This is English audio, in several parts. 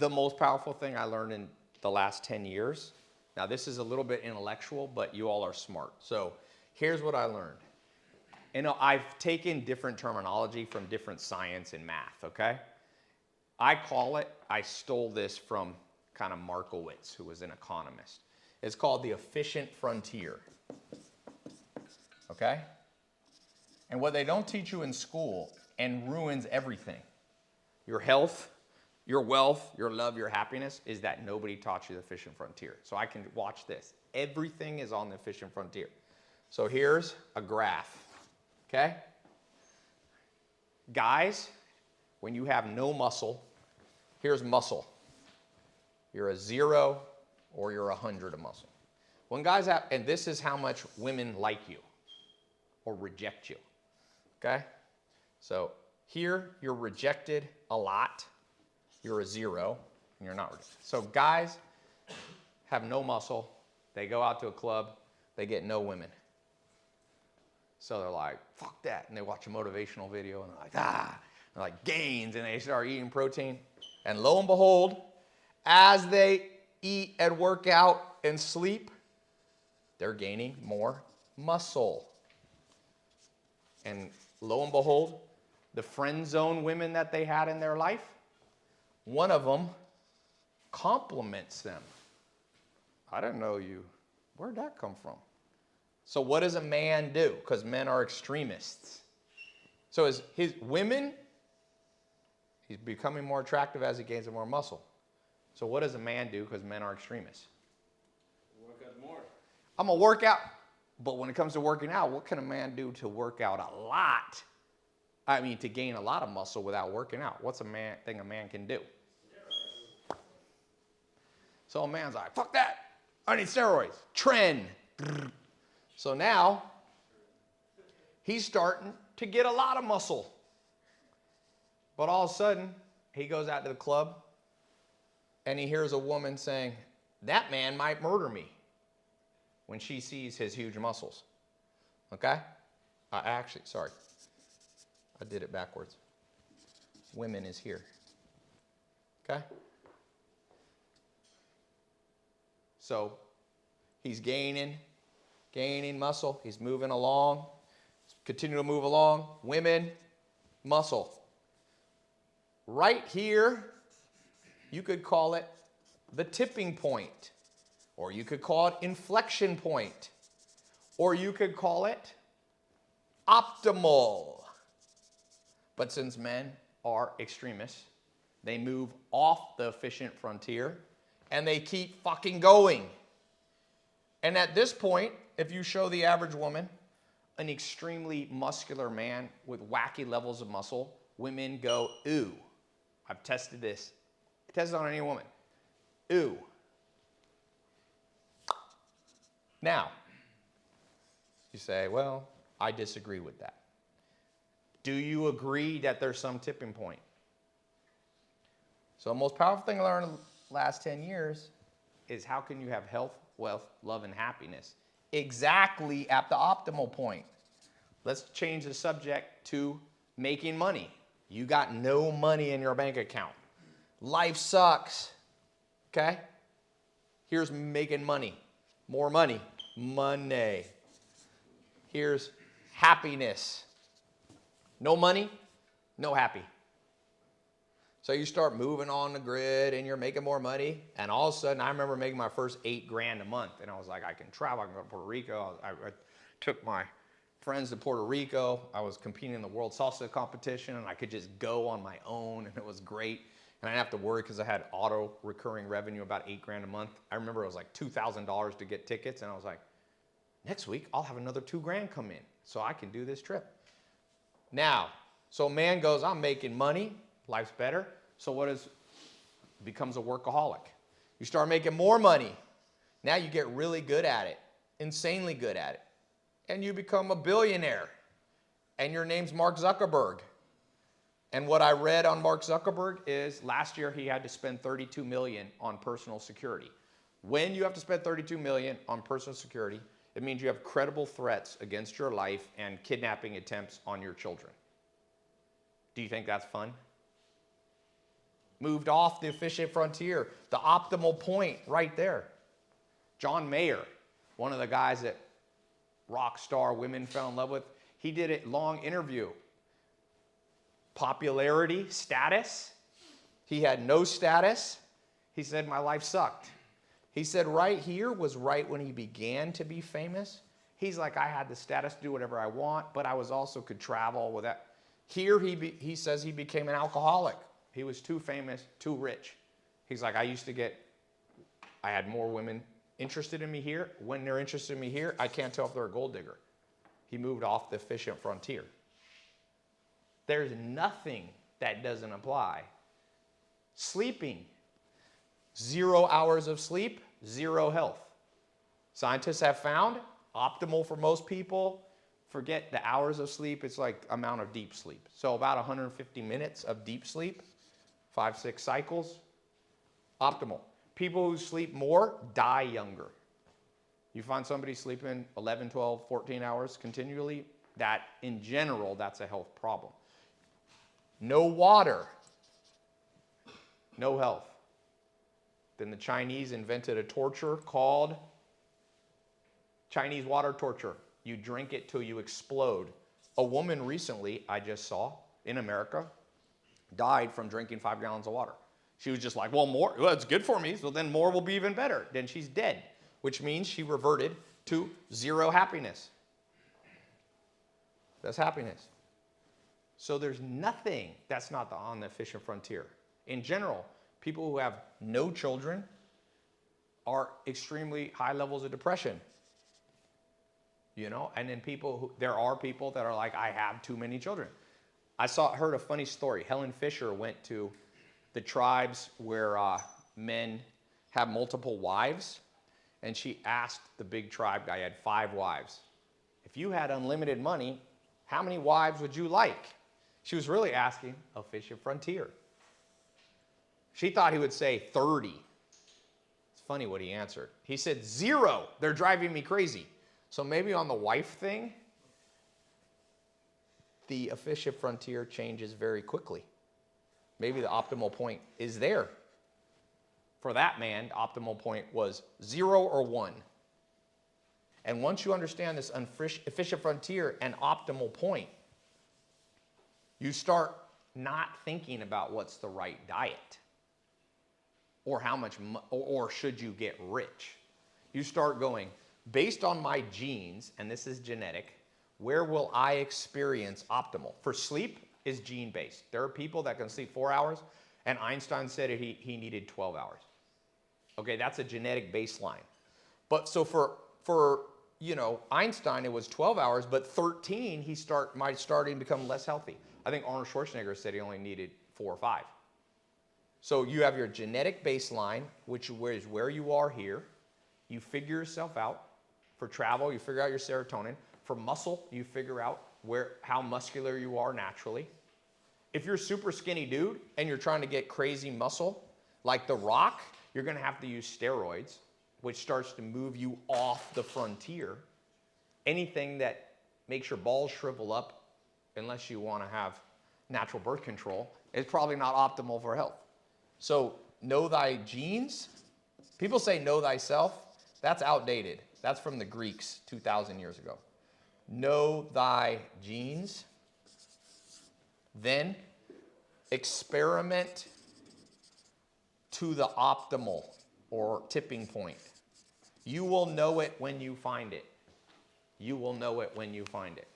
The most powerful thing I learned in the last 10 years, now this is a little bit intellectual, but you all are smart. So here's what I learned. And I've taken different terminology from different science and math, okay? I stole this from kind of Markowitz, who was an economist. It's called the efficient frontier, okay? And what they don't teach you in school and ruins everything, your health, your wealth, your love, your happiness, is that nobody taught you the efficient frontier. So I can watch this. Everything is on the efficient frontier. So here's a graph, okay? Guys, when you have no muscle, here's muscle. You're a 0 or you're 100 of muscle. When guys have, and this is how much women like you or reject you, okay? So here, you're rejected a lot. You're a 0, and you're not rejected. So guys have no muscle. They go out to a club. They get no women. So they're like, fuck that. And they watch a motivational video, and they're like, They're like, gains, and they start eating protein. And lo and behold, as they eat and work out and sleep, they're gaining more muscle. And lo and behold, the friend zone women that they had in their life, one of them compliments them. I didn't know you. Where'd that come from? So what does a man do? Because men are extremists. So as his women, he's becoming more attractive as he gains more muscle. So what does a man do? Because men are extremists. Work out more. I'm going to work out. But when it comes to working out, what can a man do to work out a lot? I mean, to gain a lot of muscle without working out. What's a thing a man can do? Steroids. So a man's like, fuck that. I need steroids. Trend. So now, he's starting to get a lot of muscle. But all of a sudden, he goes out to the club, and he hears a woman saying, that man might murder me, when she sees his huge muscles. Okay? Sorry. I did it backwards. Women is here. Okay? So, he's gaining muscle. He's moving along. Continue to move along. Women, muscle. Right here, you could call it the tipping point. Or you could call it inflection point. Or you could call it optimal. But since men are extremists, they move off the efficient frontier and they keep fucking going. And at this point, if you show the average woman an extremely muscular man with wacky levels of muscle, women go, ooh. I've tested this. I tested it on any woman. Ooh. Now, you say, well, I disagree with that. Do you agree that there's some tipping point? So the most powerful thing I learned in the last 10 years is how can you have health, wealth, love, and happiness exactly at the optimal point? Let's change the subject to making money. You got no money in your bank account. Life sucks. Okay? Here's making money. More money. Money. Here's happiness. No money, no happy. So you start moving on the grid and you're making more money. And all of a sudden, I remember making my first $8,000 a month. And I was like, I can travel. I can go to Puerto Rico. I took my friends to Puerto Rico. I was competing in the World Salsa competition. And I could just go on my own. And it was great. And I didn't have to worry because I had auto recurring revenue, about $8,000 a month. I remember it was like $2,000 to get tickets. And I was like, next week, I'll have another $2,000 come in. So I can do this trip. Now, so a man goes, I'm making money, life's better. So what is, becomes a workaholic. You start making more money. Now you get really good at it, insanely good at it. And you become a billionaire. And your name's Mark Zuckerberg. And what I read on Mark Zuckerberg is last year he had to spend $32 million on personal security. When you have to spend $32 million on personal security, it means you have credible threats against your life and kidnapping attempts on your children. Do you think that's fun? moved off the efficient frontier, the optimal point right there. John Mayer, one of the guys that rock star women fell in love with, he did a long interview. Popularity, status. He had no status. He said, my life sucked. He said right here was right when he began to be famous. He's like, I had the status to do whatever I want, but I was also could travel with that. Here he says he became an alcoholic. He was too famous, too rich. He's like, I had more women interested in me here. When they're interested in me here, I can't tell if they're a gold digger. He moved off the efficient frontier. There's nothing that doesn't apply. Sleeping. 0 hours of sleep, 0 health. Scientists have found optimal for most people. Forget the hours of sleep, it's like amount of deep sleep. So about 150 minutes of deep sleep, 5-6 cycles, optimal. People who sleep more die younger. You find somebody sleeping 11, 12, 14 hours continually, that in general, that's a health problem. No water, no health. Then the Chinese invented a torture called Chinese water torture. You drink it till you explode. A woman recently, I just saw, in America, died from drinking 5 gallons of water. She was just like, well, it's good for me, so then more will be even better. Then she's dead, which means she reverted to 0 happiness. That's happiness. So there's nothing that's not on the efficient frontier. In general, people who have no children are extremely high levels of depression. And then there are people that are like, I have too many children. Heard a funny story. Helen Fisher went to the tribes where men have multiple wives, and she asked the big tribe guy, he had 5 wives. If you had unlimited money, how many wives would you like? She was really asking efficient frontier. She thought he would say 30. It's funny what he answered. He said 0. They're driving me crazy. So maybe on the wife thing, the efficient frontier changes very quickly. Maybe the optimal point is there. For that man, the optimal point was 0 or 1. And once you understand this efficient frontier and optimal point, you start not thinking about what's the right diet or how much, or should you get rich. You start going, based on my genes, and this is genetic, where will I experience optimal? For sleep is gene-based. There are people that can sleep 4 hours, and Einstein said he needed 12 hours. Okay, that's a genetic baseline. But so for Einstein, it was 12 hours, but 13, he might starting to become less healthy. I think Arnold Schwarzenegger said he only needed 4 or 5. So you have your genetic baseline, which is where you are here. You figure yourself out. For travel, you figure out your serotonin. For muscle, you figure out how muscular you are naturally. If you're a super skinny dude and you're trying to get crazy muscle, like The Rock, you're going to have to use steroids, which starts to move you off the frontier. Anything that makes your balls shrivel up, unless you want to have natural birth control, is probably not optimal for health. So know thy genes. People say know thyself. That's outdated. That's from the Greeks 2,000 years ago. Know thy genes. Then experiment to the optimal or tipping point. You will know it when you find it. You will know it when you find it.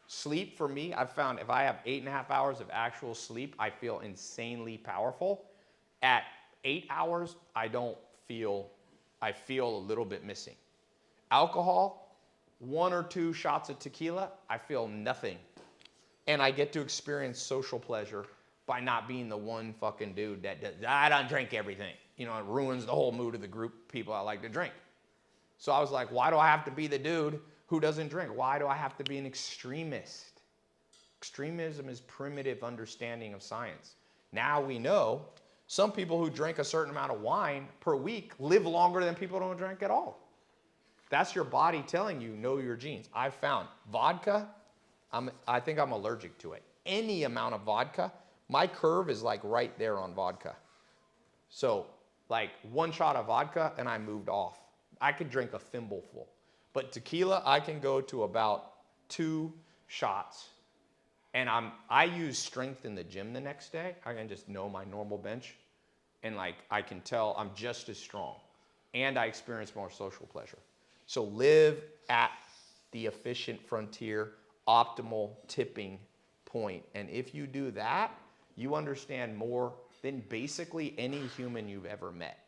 Sleep, for me, I've found if I have 8.5 hours of actual sleep, I feel insanely powerful. At 8 hours, I feel a little bit missing. Alcohol, 1 or 2 shots of tequila, I feel nothing. And I get to experience social pleasure by not being the one fucking dude that does, I don't drink everything. It ruins the whole mood of the group of people I like to drink. So I was like, why do I have to be the dude who doesn't drink? Why do I have to be an extremist? Extremism is primitive understanding of science. Now we know some people who drink a certain amount of wine per week live longer than people who don't drink at all. That's your body telling you, know your genes. I've found vodka, I think I'm allergic to it. Any amount of vodka, my curve is like right there on vodka. So like one shot of vodka and I moved off. I could drink a thimbleful. But tequila, I can go to about 2 shots. And I use strength in the gym the next day. I can just know my normal bench. And like I can tell I'm just as strong. And I experience more social pleasure. So live at the efficient frontier, optimal tipping point. And if you do that, you understand more than basically any human you've ever met.